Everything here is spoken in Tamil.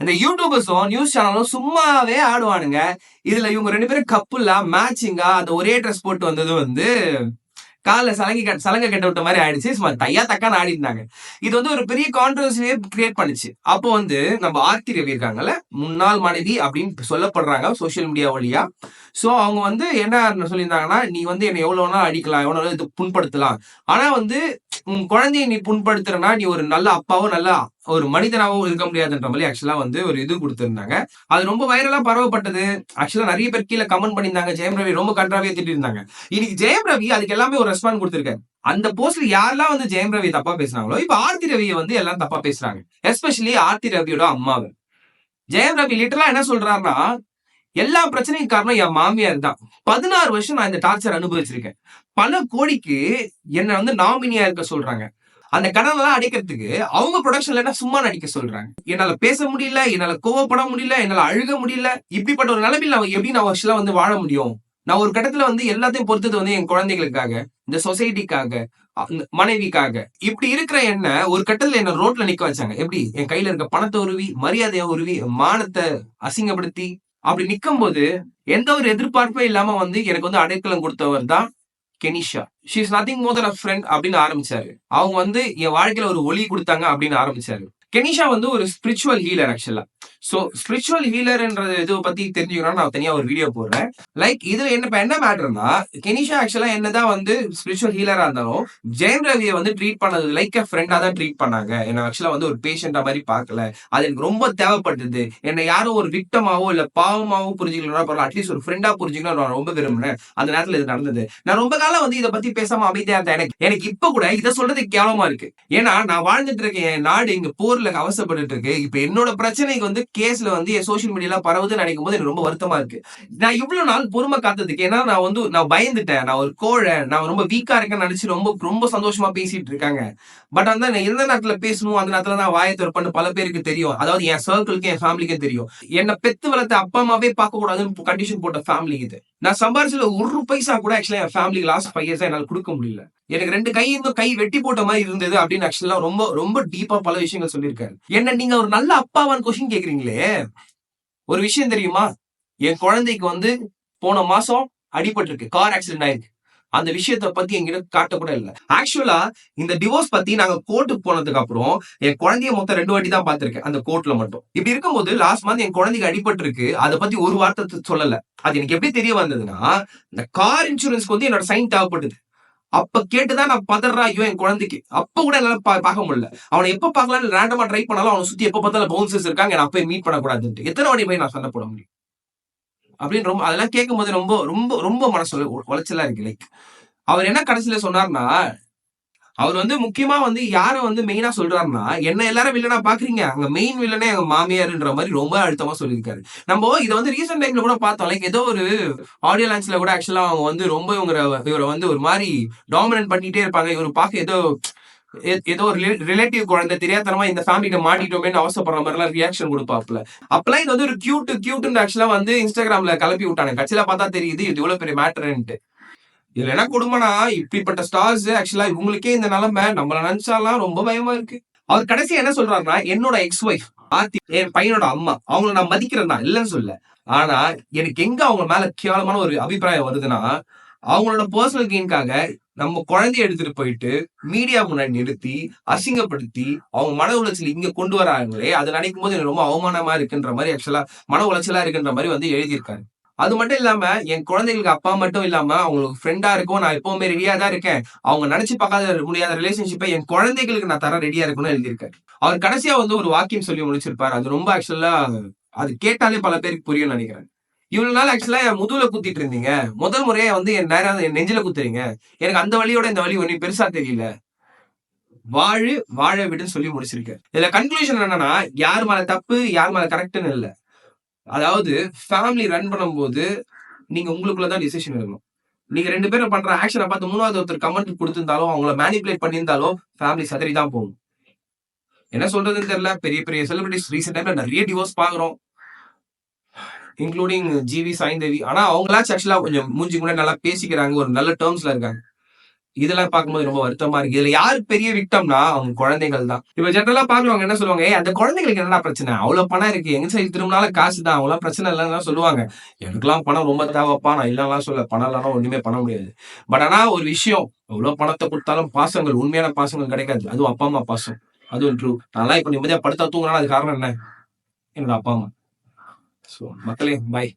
அந்த யூடியூபர்ஸும் நியூஸ் சேனலும் சும்மாவே ஆடுவானுங்க. இதுல இவங்க 2 பேரும் கப்புலா மேட்சிங்கா அந்த ஒரே ட்ரெஸ் போட்டு வந்தது வந்து கால்ல சலங்க கட்ட விட்ட மாதிரி ஆயிடுச்சு. சும்மா தையா தக்கான்னு ஆடி இருந்தாங்க. இது வந்து ஒரு பெரிய கான்ட்ரோவர்சியே கிரியேட் பண்ணுச்சு. அப்போ வந்து நம்ம ஆர்த்தி ரவி இருக்காங்கல்ல, முன்னாள் மனைவி அப்படின்னு சொல்லப்படுறாங்க சோசியல் மீடியா வழியா. சோ அவங்க வந்து என்ன சொல்லியிருந்தாங்கன்னா, நீ வந்து என்ன எவ்வளவு வேணா அடிக்கலாம், எவ்வளவு வேணா இது புண்படுத்தலாம். ஆனா வந்து உன் குழந்தைய நீ புண்படுத்துறனா நீ ஒரு நல்ல அப்பாவோ நல்ல ஒரு மனிதனாவும் இருக்க முடியாதுன்ற மாதிரி ஆக்சுவலா வந்து ஒரு இது கொடுத்திருந்தாங்க. அது ரொம்ப வைரலா பரவப்பட்டது. ஆக்சுவலா நிறைய பேர் கீழே கமெண்ட் பண்ணியிருந்தாங்க. ஜெயம் ரவி ரொம்ப கன்றாவியா திட்டி இருந்தாங்க. இன்னைக்கு ஜெயம் ரவி அதுக்கு எல்லாமே ஒரு ரெஸ்பான்ஸ் கொடுத்திருக்காரு. அந்த போஸ்ட்ல யாரெல்லாம் வந்து ஜெயம் ரவி தப்பா பேசுனாங்களோ இப்ப ஆர்த்தி ரவியை வந்து எல்லாரும் தப்பா பேசுறாங்க. எஸ்பெஷலி ஆர்த்தி ரவியோட அம்மாவை. ஜெயம் ரவி லிட்டரலா என்ன சொல்றாருன்னா, எல்லா பிரச்சனையும் காரணம் என் மாமியார் தான். 16 வருஷம் நான் இந்த டார்ச்சர் அனுபவிச்சிருக்கேன். பல கோடிக்கு என்ன வந்து நாமினியா இருக்க சொல்றாங்க. அந்த கடனெல்லாம் அடைக்கிறதுக்கு அவங்க ப்ரொடக்ஷன்ல சும்மா நடிக்க சொல்றாங்க. என்னால பேச முடியல, என்னால கோவப்பட முடியல, என்னால அழுக முடியல. இப்படிப்பட்ட ஒரு நிலைமையில எப்படி நான் ஆக்சுவலா வந்து வாழ முடியும்? நான் ஒரு கட்டத்துல வந்து எல்லாத்தையும் பொறுத்தது வந்து என் குழந்தைகளுக்காக, இந்த சொசைட்டிக்காக, மனைவிக்காக. இப்படி இருக்கிற என்ன ஒரு கட்டத்துல என்ன ரோட்ல நிக்க வச்சாங்க. எப்படி? என் கையில இருக்க பணத்தை உருவி, மரியாதையை உருவி, மானத்தை அசிங்கப்படுத்தி அப்படி நிக்கும் போது எந்த ஒரு எதிர்பார்ப்பே இல்லாம வந்து எனக்கு வந்து அடைக்கலம் கொடுத்தவர் தான் Kenisha. She is nothing more then a friend அப்படின்னு ஆரம்பிச்சாரு. அவங்க வந்து என் வாழ்க்கையில ஒரு ஒளி கொடுத்தாங்க அப்படின்னு ஆரம்பிச்சாரு. கெனிஷா வந்து ஒரு ஸ்பிரிச்சுவல் ஹீலர் ஆக்சுவலா. சோ ஸ்பிரிச்சுவல் ஹீலர்ன்ற இதை பத்தி தெரிஞ்சுக்கணும்னா நான் தனியா ஒரு வீடியோ போடுறேன். லைக் இதுல என்ன மேட்டர்னா, கெனிஷா ஆக்சுவலா என்னதான் வந்து ஸ்பிரிச்சுவல் ஹீலரா இருந்தாலும் ஜெயம் ரவியை வந்து ட்ரீட் பண்ணது லைக் அ ஃப்ரெண்டா தான் ட்ரீட் பண்ணாங்க. என்ன ஆக்சுவலா வந்து ஒரு பேஷண்டா மாதிரி பார்க்கல. அது எனக்கு ரொம்ப தேவைப்பட்டது. என்னை யாரும் ஒரு விக்டமாவோ இல்ல பாவமாவோ புரிஞ்சுக்கலாம் பரவாயில்ல, அட்லீஸ்ட் ஒரு ஃப்ரெண்டா புரிஞ்சுக்கணும் நான் ரொம்ப விரும்பினேன். அந்த நேரத்துல இது நடந்தது. நான் ரொம்ப காலம் வந்து இதை பத்தி பேசாம அமைதியா இருந்தேன். எனக்கு இப்ப கூட இதை சொல்றது கேவலமா இருக்கு. ஏன்னா நான் வாழ்ந்துட்டு இருக்கேன், என் நாடு இங்க போர்ல அவசப்பட்டு இருக்கு. இப்ப என்னோட பிரச்சனைக்கு வந்து கேஸ்ல வந்து என் சோசியல் மீடியால பரவுதுன்னு நினைக்கும் போது எனக்கு ரொம்ப வருத்தமா இருக்கு. நான் இவ்வளவு நாள் பொறுமை காத்ததுக்கு ஏன்னா நான் பயந்துட்டேன். நான் ஒரு கோழை, நான் ரொம்ப வீக்கா இருக்கேன்னு நினைச்சு ரொம்ப ரொம்ப சந்தோஷமா பேசிட்டு இருக்காங்க. பட் அந்த எந்த நேரத்துல பேசணும் அந்த நேரத்துல நான் வாயை திறப்பேன்னு பல பேருக்கு தெரியும். அதாவது என் சர்க்கிளுக்கு என் ஃபேமிலிக்கே தெரியும். என்ன பெத்து வளர்த்த அப்பா அம்மாவே பார்க்க கூடாதுன்னு கண்டிஷன் போட்ட ஃபேமிலி இது. நான் சம்பாரிச்சல ஒரு பைசா கூட ஆக்சுவலா என் ஃபேமிலிக்கு லாஸ்ட் 5 இயர்ஸா என்னால கொடுக்க முடியல. எனக்கு 2 கை இருந்தும் கை வெட்டி போட்ட மாதிரி இருந்தது அப்படின்னு ஆக்சுவலா ரொம்ப ரொம்ப டீப்பா பல விஷயங்கள் சொல்லியிருக்காரு. என்ன நீங்க ஒரு நல்ல அப்பாவான்னு கொஸ்டின் கேக்குறீங்களே, ஒரு விஷயம் தெரியுமா? என் குழந்தைக்கு வந்து போன மாசம் அடிபட்டிருக்கு, கார் ஆக்சிடென்ட் ஆயிருக்கு. அந்த விஷயத்த பத்தி என்கிட்ட காட்ட கூட இல்ல. ஆக்சுவலா இந்த டிவோர்ஸ் பத்தி நாங்க கோர்ட்டுக்கு போனதுக்கு அப்புறம் என் குழந்தைய மொத்தம் 2 வாட்டி தான் பாத்திருக்கேன் அந்த கோர்ட்ல மட்டும். இப்படி இருக்கும்போது லாஸ்ட் மந்த் என் குழந்தைக்கு அடிபட்டு இருக்கு, அதை பத்தி ஒரு வார்த்தை சொல்லல. அது எனக்கு எப்படி தெரிய வந்ததுன்னா, இந்த கார் இன்சூரன்ஸ்க்கு வந்து என்னோட சைன் தேவைப்பட்டது. அப்ப கேட்டுதான் நான் பதறேன். ஐயோ என் குழந்தைக்கு அப்ப கூட என்னால பார்க்க முடியல. அவனை எப்ப பார்க்கலாம்னு ரேண்டமா ட்ரை பண்ணாலும் அவனை சுத்தி எப்ப பார்த்தாலும் பவுன்சர்ஸ் இருக்காங்க, நான் போய் மீட் பண்ணக்கூடாதுன்ட்டு. எத்தனை வாட்டி போய் நான் சண்டை போட முடியும் அப்படின்னு ரொம்ப அதெல்லாம் கேட்கும் போது ரொம்ப ரொம்ப ரொம்ப மனசு உளைச்சலா இருக்கு. லைக் அவர் என்ன கடைசியில சொன்னார்னா, அவர் வந்து முக்கியமா வந்து யார வந்து மெயினா சொல்றாருன்னா, என்ன எல்லாரும் வில்லனா பாக்குறீங்க, அங்க மெயின் வில்லனே எங்க மாமியார்ன்ற மாதிரி ரொம்ப அழுத்தமா சொல்லியிருக்காரு. நம்ம இதை வந்து ரீசென்ட் டைம்ல கூட பார்த்தோம். லைக் ஏதோ ஒரு ஆடியோ லான்ச்ல கூட ஆக்சுவலா அவங்க வந்து ரொம்ப இவரை வந்து ஒரு மாதிரி டாமினன்ட் பண்ணிட்டே இருப்பாங்க. இவர் பார்க்க ஏதோ ஒரு ரிலேட்டிவ் குழந்தை தெரியாதனமா இந்த ஃபேமிலிட்ட மாட்டிட்டோமேன்னு அவசரப்படுற மாதிரி எல்லாம் ரியாக்ஷன் கொடுப்பாப்ல. அப்பெல்லாம் இது வந்து ஒரு கியூட் ஆக்சுவலா வந்து இன்ஸ்டாகிராம்ல கிளப்பி விட்டாங்க. கட்சியில பார்த்தா தெரியுது இது இவ்வளவு பெரிய மேட்டர்ன்ட்டு. இதுல என்ன கொடுமைனா, இப்படிப்பட்ட ஸ்டார்ஸ் ஆக்சுவலா இவங்களுக்கே இந்த நிலைமை நம்மள நினைச்சாலாம் ரொம்ப பயமா இருக்கு. அவர் கடைசியா என்ன சொல்றாருன்னா, என்னோட எக்ஸ் ஒய்ஃப் ஆர்த்தி என் பையனோட அம்மா, அவங்கள நான் மதிக்கிறேன் தான் இல்லைன்னு சொல்ல. ஆனா எனக்கு எங்க அவங்க மேல கேவலமான ஒரு அபிப்பிராயம் வருதுன்னா, அவங்களோட பர்சனல் கெயின்காக நம்ம குழந்தைய எடுத்துட்டு போயிட்டு மீடியா முன்னாடி நிறுத்தி அசிங்கப்படுத்தி அவங்க மன உளைச்சல் இங்க கொண்டு வராங்களே, அதை நினைக்கும் போது எனக்கு ரொம்ப அவமானமா இருக்குன்ற மாதிரி ஆக்சுவலா மன உளைச்சலா இருக்குன்ற மாதிரி வந்து எழுதியிருக்காரு. அது மட்டும் இல்லாம என் குழந்தைகளுக்கு அப்பா மட்டும் இல்லாம அவங்களுக்கு ஃப்ரெண்டா இருக்கும், நான் எப்பவுமே ரெடியா தான் இருக்கேன். அவங்க நினைச்சு பார்க்காத முடியாத ரிலேஷன்ஷிப்பை என் குழந்தைகளுக்கு நான் தர ரெடியா இருக்கும்னு எழுதியிருக்காரு. அவர் கடைசியா வந்து ஒரு வாக்கியம் சொல்லி முடிச்சிருப்பாரு. அது ரொம்ப ஆக்சுவலா அது கேட்டாலே பல பேருக்கு புரியும் நினைக்கிறேன். இவ்வளவு நாள் ஆக்சுவலா என் முதுகுல குத்திட்டு இருந்தீங்க, முதல் முறையா வந்து என் நேரம் என் நெஞ்சில குத்துறீங்க. எனக்கு அந்த வழியோட இந்த வழி ஒன்னும் பெருசா தெரியல. வாழ விடுன்னு சொல்லி முடிச்சிருக்காரு. இதுல கன்க்ளூஷன் என்னன்னா, யார் மேல தப்பு யார் மேல கரெக்ட்னு இல்ல. அதாவது ஃபேமிலி ரன் பண்ணும்போது நீங்க உங்களுக்குள்ளதான் டிசிஷன் எடுக்கணும். நீங்க 2 பேரும் பண்ற ஆக்ஷனை பார்த்து 3வது ஒருத்தர் கமெண்ட் கொடுத்திருந்தாலும் அவங்கள மேனிபுலேட் பண்ணியிருந்தாலும் ஃபேமிலி சதறிதான் போகும். என்ன சொல்றதுன்னு தெரியல. பெரிய பெரிய செலிபிரிட்டிஸ் ரீசெண்ட் டைம்ல நிறைய டிவோர்ஸ் பாக்குறோம், இன்க்ளூடிங் ஜிவி சாய்ந்தேவி. ஆனா அவங்களாச்சும் ஆக்சுவலா கொஞ்சம் மூஞ்சி கூட நல்லா பேசிக்கிறாங்க, ஒரு நல்ல டேர்ம்ஸ்ல இருக்காங்க. இதெல்லாம் பார்க்கும்போது ரொம்ப வருத்தமா இருக்கு. இதுல யாரு பெரிய விக்டம்னா அவங்க குழந்தைகள் தான். இப்ப ஜெனரலா பாக்குறவங்க என்ன சொல்லுவாங்க, "ஏய் அந்த குழந்தைகளுக்கு என்னடா பிரச்சனை? அவ்வளவு பணம் இருக்கு. எங்க சைடு திரும்பினாலும் காசு தான். அவங்கலாம் பிரச்சனை இல்லன்னு தான் சொல்லுவாங்க." எனக்கெல்லாம் பணம் ரொம்ப தேவைப்பா. நான் இல்லன்னுலாம் சொல்லல. பணம் இல்லன்னா ஒண்ணுமே பண்ண முடியாது. பட் ஆனா ஒரு விஷயம், எவ்வளவு பணத்த குடுத்தாலும் பாசங்கள், உண்மையான பாசங்கள் கிடைக்காது. அதுவும் அப்பா, அம்மா பாசம். அதுவும் ட்ரூ. நான்லாம் இப்ப நிம்மதியா படுத்தா தூங்குறேன்னா அதுக்கு காரணம் என்ன? என்னோட அப்பா, அம்மா. சோ மக்களே பாய்.